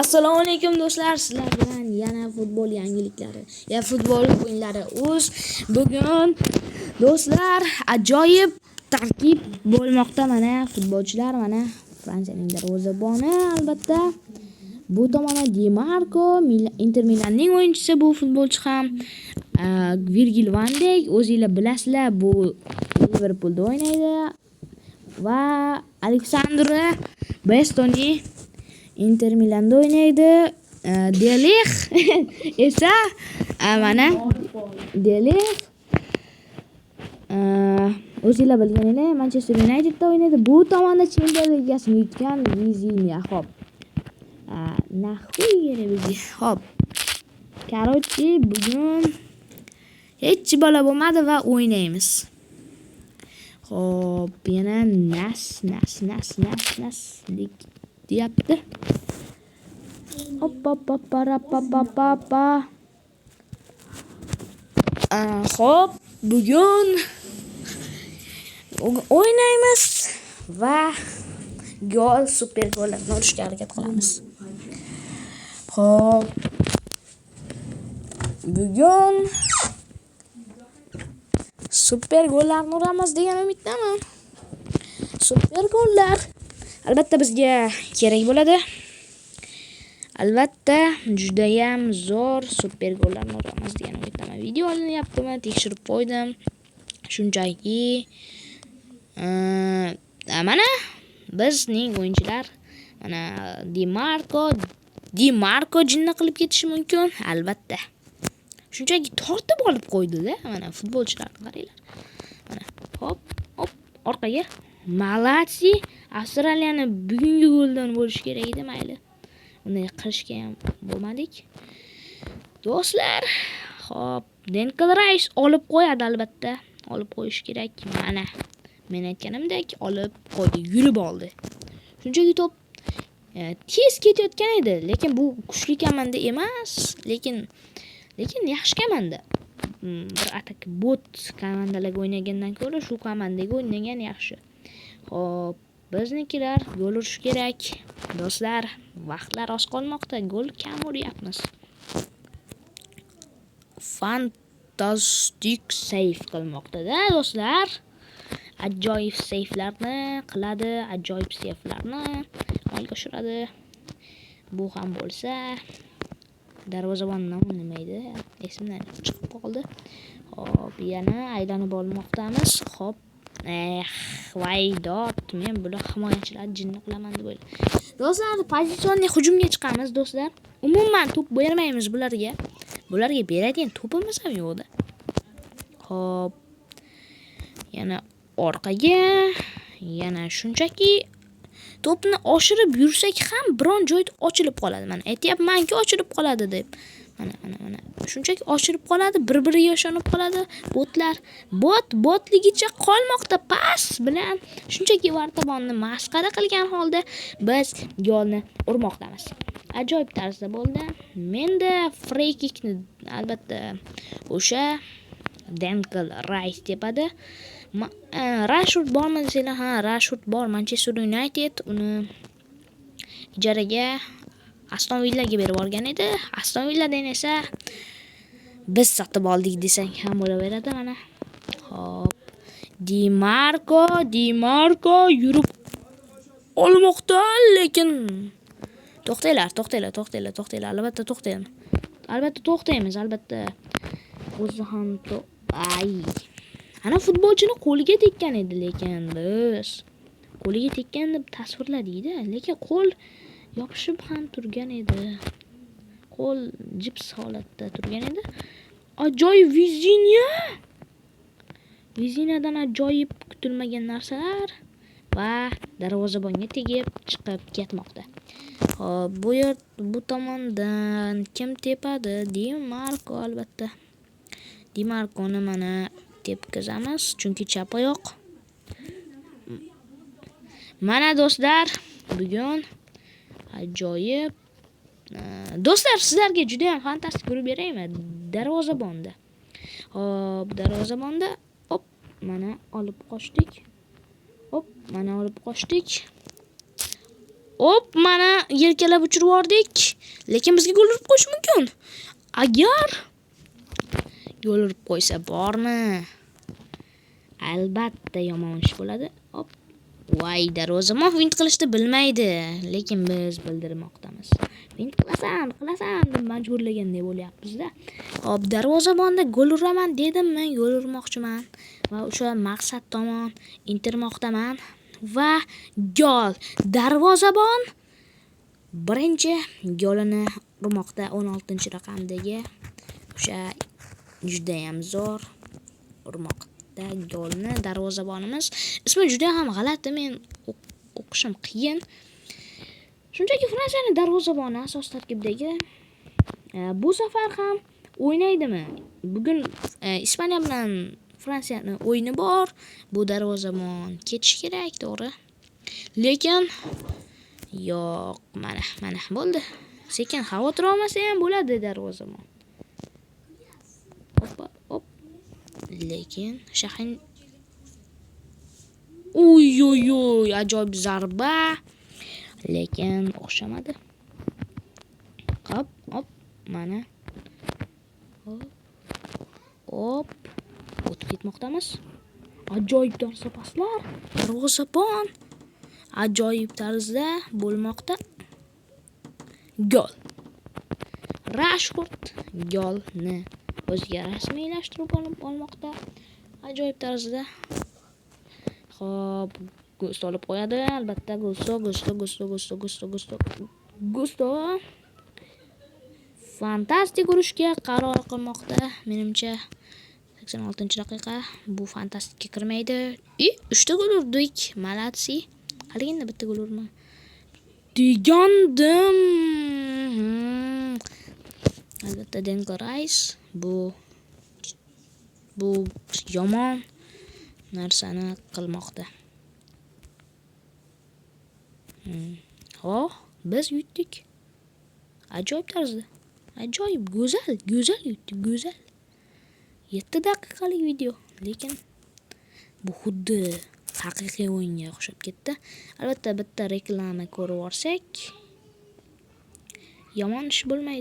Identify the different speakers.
Speaker 1: Assalomu alaykum do'stlar, sizlar bilan yana futbol yangiliklari, futbol o'yinlari uz. Bugun do'stlar ajoyib tarkib bo'lmoqda. Mana futbolchilar, mana Fransiyaning darvozaboni albatta. Bu tomonda Di Marco, Inter Milanning o'yinchisi bu futbolchi ham. Virgil van Dijk, o'zingizlar bilasizlar, bu Liverpoolda o'ynaydi. Va Aleksandr Bastoni Inter Milanda o'ynaydi. De Ligt esa mana De Ligt o'zingizlar bilganinglar Manchester Unitedda o'ynaydi. Bu tomonda Chempionlar Ligasini yutgan Vizinya. Xo'p. Naxuy yana bizga. Xo'p. Короче, bugun hech bola bo'lmadi va o'ynaymiz. Xo'p, yana nas deyapti. Xo'p, bugun o'ynaymiz va super gollarni urishga harakat qilamiz. Xo'p, bugun super gollarni uramiz degan umiddaman. Super gollar albatta bizga kerak bo'ladi. Albatta juda ham zo'r super gollarni uramiz degan umiddaman. Video olinyaptimi? Tekshirib qo'ydim. Shunchaki mana bizning o'yinchilar mana Di Marco jinni qilib ketishi mumkin, albatta. Shunchaki tortib olib qo'ydi-da, mana futbolchilarni qaranglar. Mana hop orqaga. Malatsi Avstraliyani bugungi goldan bo'lish kerak edi, mayli. Unday qilishga ham bo'lmadik. Do'stlar, hop, Declan Rice olib qo'yadi albatta. Olib qo'yish kerak. Mana men aytganimdek olib qo'ydi, yurib oldi. Shunchaki to'p tez ketayotgan edi, lekin bu kuchli komanda emas, lekin yaxshi komanda. Bir atak bot komandalarga o'ynagandan ko'ra shu komandaga o'ynagan yaxshi. Xo'p, biznikilar gol urish kerak. Do'stlar, vaqtlar oz qolmoqda, gol kam uryapmiz. Fantastik save qilmoqda-da do'stlar. Ajoyib save'larni qiladi, ajoyib save'larni amalga oshiradi. Bu ham bo'lsa darvozabon nimaydi? Esimdan chiqib qoldi. Hop, yana aylanib olmoqdamiz. Hop. Vaydot, men bular himoyachilar jinni qilaman deb o'yladim. Do'stlar, pozitsionli hujumga chiqamiz do'stlar. Umuman to'p bermaymiz bularga. Bularga beradigan to'pimiz ham yo'qda. Hop. Yana orqaga, yana shunchaki to'pni oshirib yursak ham biron joy ochilib qoladi. Mana aytayapman-ku ochilib qoladi deb. Mana. Shunchaki oshirib qoladi, bir-biriga yoshonib qoladi. Botligicha qolmoqda pas bilan. Shunchaki Vartabonni masxara qilgan holda biz golni urmoqdamiz. Ajoyib tarzda bo'ldi. Menda free kickni albatta o'sha Declan Rice tepadi. Rashford bormi desanglar, ha, Rashford bor. Manchester United uni ijaraga Aston Villaga berib yuborgan edi. Aston Villadan esa biz sotib oldik desang ham bo'laveradi mana. Hop. Di Marco yurib olmoqda, lekin to'xtanglar. Albatta to'xtaymiz. Albatta. O'zi ham ana futbolchini qo'liga tekkan edi, lekin biz qo'liga tekkan deb tasvirladik-da, lekin qo'l yopishib ham turgan edi. Qo'l jips holatda turgan edi. Ajoyib Vizinyadan ajoyib kutilmagan narsalar va darvozabonga tegib chiqib ketmoqda. Hop, bu tomondan kim tepadi? Di Marco albatta. Di Marconi mana tepkizamiz, chunki chap oyoq. Mana do'stlar, bugun ajoyib. Do'stlar, sizlarga juda ham fantastik urib beraymi? Darvozabonda. Hop, darvozabonda mana olib qochdik. Hop, mana yelkalab uchirib yubordik. Lekin bizga gol urib qo'yish mumkin. Agar gol urib qo'ysa bormi? Albatta yomon ish bo'ladi. Hop. Voy, darvozamon vint qilishni bilmaydi, lekin biz bildirmoqdamiz. Vint qilasan deb majburlagandek bo'lyapmiz-da. Hop, darvozabonda gol uraman dedimmi, gol urmoqchiman va o'sha maqsad tomon intilmoqdaman va gol. Darvozabon birinchi golini urmoqda 16-raqamdagi o'sha juda ham zo'r urmoqda golni darvozabonimiz. Ismi juda ham g'alati, men o'qishim qiyin. Shunchaki Fransiyaning darvozaboni asos tarkibdagi bu safar ham o'ynaydimi? Bugun Ispaniya bilan Fransiyaning o'yini bor. Bu darvozabon ketish kerak, to'g'ri. Lekin yo'q, mana bo'ldi. Sekin xavotir olmasa ham bo'ladi darvozabon. Hop. Lekin Shahin Oy, ajoyib zarba. Lekin o'xshamadi. Hop, mana. Hop. O'tib ketmoqdamiz. Ajoyib tarzda paslar. Darvozabon ajoyib tarzda bo'lmoqda. Gol. Rashford golni o'ziga rasmiylashtirib olmoqda. Ajoyib tarzda. Hop, Gusto olib qo'yadi. Albatta Gusto. Fantastik urishga qaror qilmoqda. Menimcha 86-daqiqa. Bu fantastikka kirmaydi. 3ta gol urdik. Malatsi. Haligina bitta gol urma. Degandim. Albatta Declan Rice bu yomon narsani qilmoqda. Biz yutdik. Ajoyib tarzda. Ajoyib, go'zal yutdik, go'zal. 7 daqiqalik video, lekin bu xuddi haqiqiy o'yinga o'xshab ketdi. Albatta bitta reklama ko'rib olsak, yomon ish bo'lmaydi.